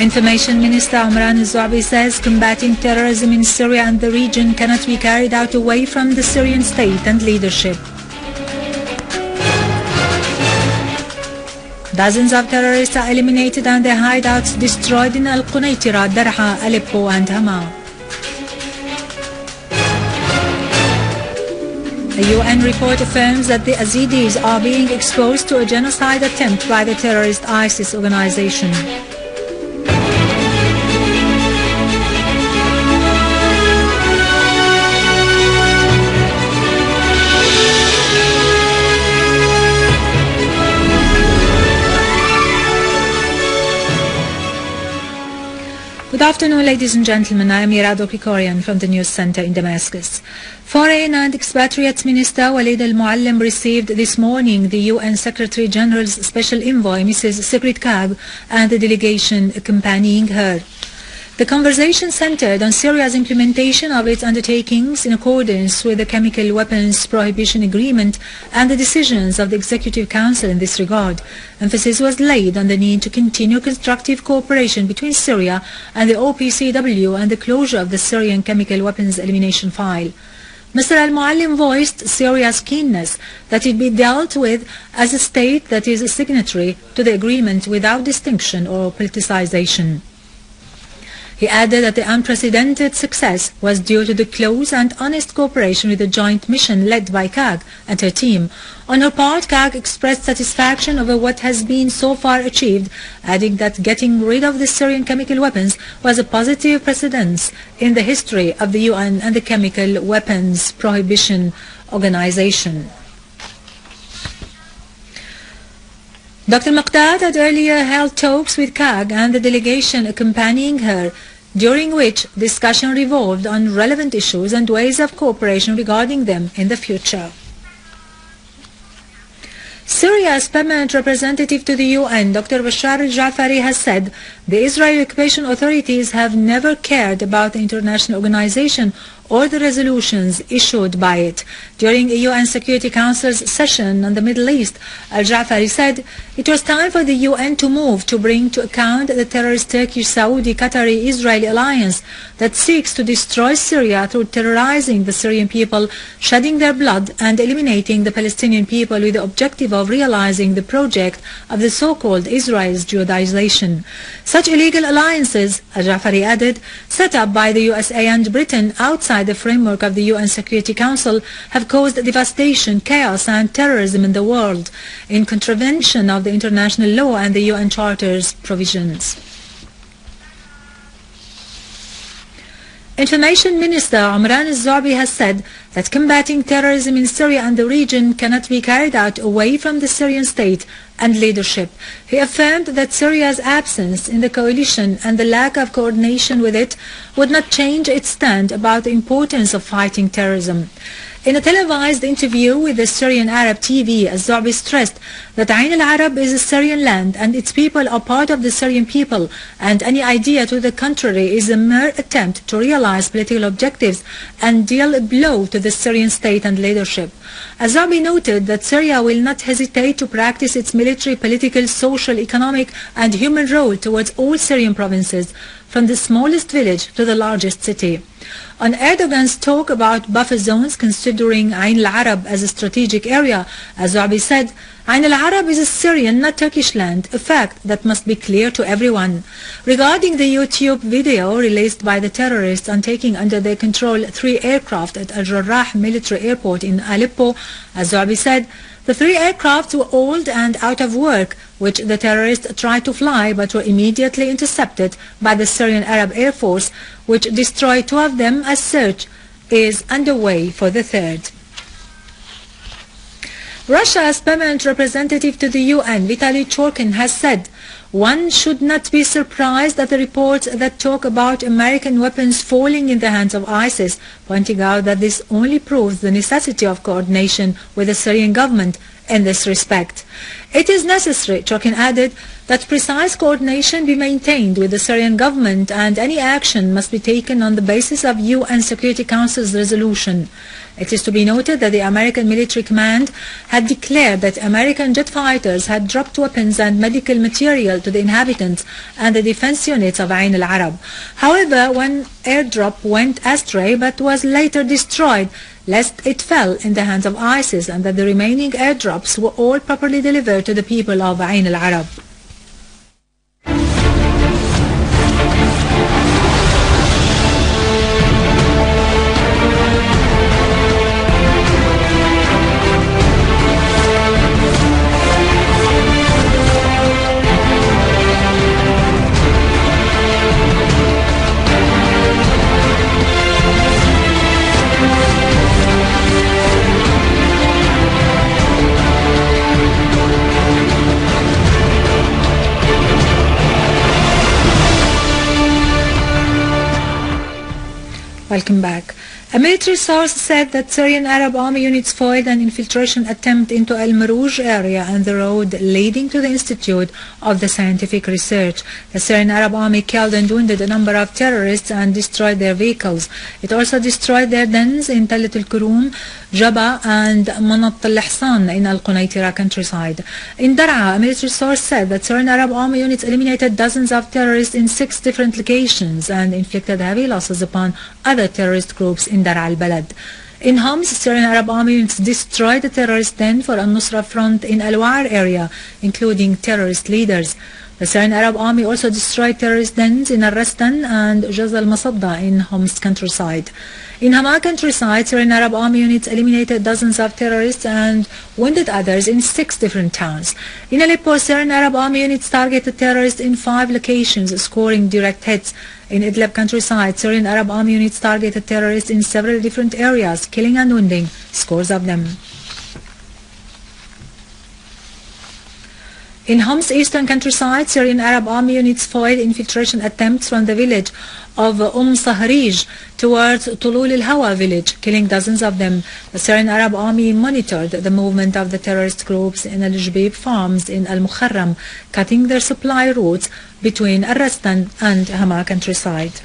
Information Minister al-Zoubi says combating terrorism in Syria and the region cannot be carried out away from the Syrian state and leadership. Dozens of terrorists are eliminated and their hideouts destroyed in al-Qunaitira, Darha, Aleppo and Hama. A UN report affirms that the Yazidis are being exposed to a genocide attempt by the terrorist ISIS organization. Good afternoon, ladies and gentlemen. I am Irado Krikorian from the News Center in Damascus. Foreign and Expatriates Minister Walid al-Muallim received this morning the UN Secretary General's Special Envoy, Mrs. Sigrid Kaag, and the delegation accompanying her. The conversation centered on Syria's implementation of its undertakings in accordance with the Chemical Weapons Prohibition Agreement and the decisions of the Executive Council in this regard. Emphasis was laid on the need to continue constructive cooperation between Syria and the OPCW and the closure of the Syrian chemical weapons elimination file. Mr. al-Muallim voiced Syria's keenness that it be dealt with as a state that is a signatory to the agreement without distinction or politicization. He added that the unprecedented success was due to the close and honest cooperation with the joint mission led by Kaag and her team. On her part, Kaag expressed satisfaction over what has been so far achieved, adding that getting rid of the Syrian chemical weapons was a positive precedent in the history of the UN and the Chemical Weapons Prohibition Organization. Dr. Maqdad had earlier held talks with Kaag and the delegation accompanying her, during which discussion revolved on relevant issues and ways of cooperation regarding them in the future. Syria's permanent representative to the UN, Dr. Bashar al-Jafari, has said the Israeli occupation authorities have never cared about the international organization or the resolutions issued by it. During a UN Security Council's session on the Middle East, al-Jafari said it was time for the UN to move to bring to account the terrorist Turkish, Saudi, Qatari, Israeli alliance that seeks to destroy Syria through terrorizing the Syrian people, shedding their blood and eliminating the Palestinian people with the objective of realizing the project of the so-called Israel's Judaization. Such illegal alliances, al-Jafari added, set up by the USA and Britain outside the framework of the UN Security Council have caused devastation, chaos and terrorism in the world, in contravention of the international law and the UN Charter's provisions. Information Minister al-Zoubi has said that combating terrorism in Syria and the region cannot be carried out away from the Syrian state and leadership. He affirmed that Syria's absence in the coalition and the lack of coordination with it would not change its stand about the importance of fighting terrorism. In a televised interview with the Syrian Arab TV, al-Zoubi stressed that Ain al-Arab is a Syrian land and its people are part of the Syrian people, and any idea to the contrary is a mere attempt to realize political objectives and deal a blow to the Syrian state and leadership. Al-Zoubi noted that Syria will not hesitate to practice its military, political, social, economic and human role towards all Syrian provinces, from the smallest village to the largest city. On Erdogan's talk about buffer zones considering Ain al-Arab as a strategic area, al-Zoubi said, Ain al-Arab is a Syrian, not Turkish land, a fact that must be clear to everyone. Regarding the YouTube video released by the terrorists on taking under their control 3 aircraft at Al-Jarrah military airport in Aleppo, al-Zoubi said, the 3 aircrafts were old and out of work, which the terrorists tried to fly but were immediately intercepted by the Syrian Arab Air Force, which destroyed 2 of them as search is underway for the 3rd. Russia's permanent representative to the UN, Vitaly Churkin, has said one should not be surprised at the reports that talk about American weapons falling in the hands of ISIS, pointing out that this only proves the necessity of coordination with the Syrian government in this respect. It is necessary, Chokin added, that precise coordination be maintained with the Syrian government and any action must be taken on the basis of UN Security Council's resolution. It is to be noted that the American military command had declared that American jet fighters had dropped weapons and medical material to the inhabitants and the defense units of Ain al-Arab. However, one airdrop went astray but was later destroyed, lest it fell in the hands of ISIS, and that the remaining airdrops were all properly delivered to the people of Ain al-Arab. Welcome back. A military source said that Syrian Arab Army units foiled an infiltration attempt into Al-Marouj area and the road leading to the Institute of the Scientific Research. The Syrian Arab Army killed and wounded a number of terrorists and destroyed their vehicles. It also destroyed their dens in Talat al-Kurum, Jaba and Manat al-Hsan in Al-Qunaytira countryside. In Dar'a, a military source said that Syrian Arab Army units eliminated dozens of terrorists in 6 different locations and inflicted heavy losses upon other terrorist groups in Dar'a al-Balad. In Homs, Syrian Arab Army units destroyed the terrorist den for al-Nusra front in Al-War area, including terrorist leaders. The Syrian Arab Army also destroyed terrorist dens in Al-Rastan and Jaz al-Masadda in Homs countryside. In Hama countryside, Syrian Arab Army units eliminated dozens of terrorists and wounded others in 6 different towns. In Aleppo, Syrian Arab Army units targeted terrorists in 5 locations, scoring direct hits. In Idlib countryside, Syrian Arab Army units targeted terrorists in several different areas, killing and wounding scores of them. In Homs eastern countryside, Syrian Arab Army units foiled infiltration attempts from the village of Sahrij towards Tulul al-Hawa village, killing dozens of them. The Syrian Arab Army monitored the movement of the terrorist groups in al-Jbib farms in al-Mukharram, cutting their supply routes between Al-Rastan and Hama countryside.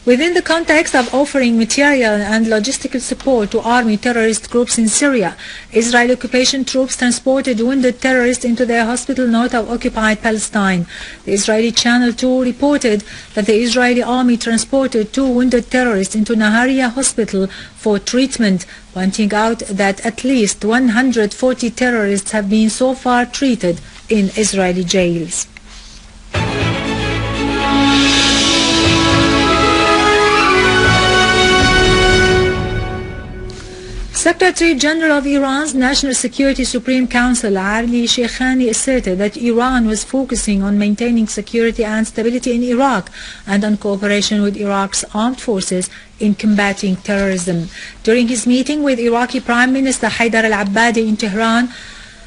Within the context of offering material and logistical support to army terrorist groups in Syria, Israeli occupation troops transported wounded terrorists into their hospital north of occupied Palestine. The Israeli Channel 2 reported that the Israeli army transported 2 wounded terrorists into Nahariya hospital for treatment, pointing out that at least 140 terrorists have been so far treated in Israeli jails. Secretary General of Iran's National Security Supreme Council, Ali Sheikhani, asserted that Iran was focusing on maintaining security and stability in Iraq and on cooperation with Iraq's armed forces in combating terrorism. During his meeting with Iraqi Prime Minister Haidar al-Abbadi in Tehran,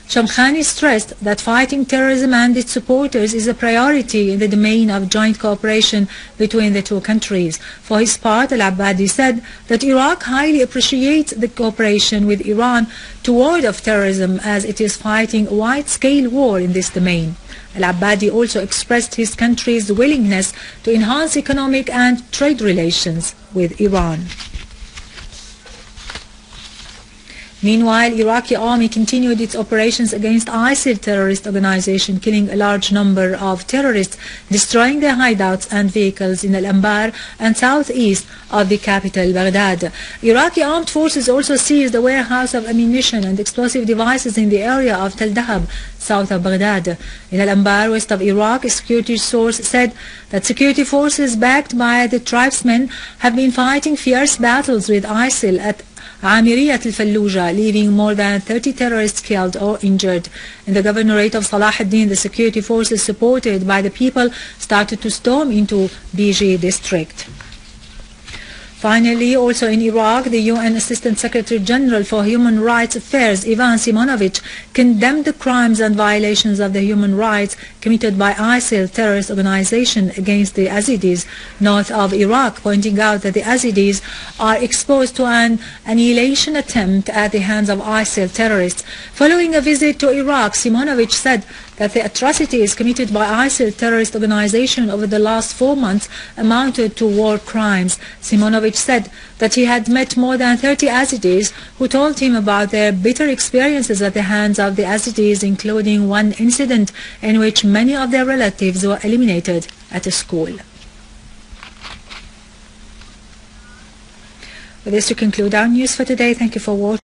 Shamkhani stressed that fighting terrorism and its supporters is a priority in the domain of joint cooperation between the 2 countries. For his part, al-Abbadi said that Iraq highly appreciates the cooperation with Iran to ward off terrorism as it is fighting a wide-scale war in this domain. Al-Abbadi also expressed his country's willingness to enhance economic and trade relations with Iran. Meanwhile, Iraqi army continued its operations against ISIL terrorist organization, killing a large number of terrorists, destroying their hideouts and vehicles in Al-Anbar and southeast of the capital, Baghdad. Iraqi armed forces also seized a warehouse of ammunition and explosive devices in the area of Tel Dahab, south of Baghdad. In Al-Anbar, west of Iraq, a security source said that security forces backed by the tribesmen have been fighting fierce battles with ISIL at Amiriyat al-Fallujah, leaving more than 30 terrorists killed or injured. In the governorate of Salah ad-Din, the security forces supported by the people started to storm into BG district. Finally, also in Iraq, the UN Assistant Secretary General for Human Rights Affairs, Ivan Simonovic, condemned the crimes and violations of the human rights committed by ISIL terrorist organization against the Yazidis north of Iraq, pointing out that the Yazidis are exposed to an annihilation attempt at the hands of ISIL terrorists. Following a visit to Iraq, Simonovic said that the atrocities committed by ISIL terrorist organization over the last 4 months amounted to war crimes. Simonovic said that he had met more than 30 Yazidis who told him about their bitter experiences at the hands of the Yazidis, including one incident in which many of their relatives were eliminated at a school. With this, to conclude our news for today. Thank you for watching.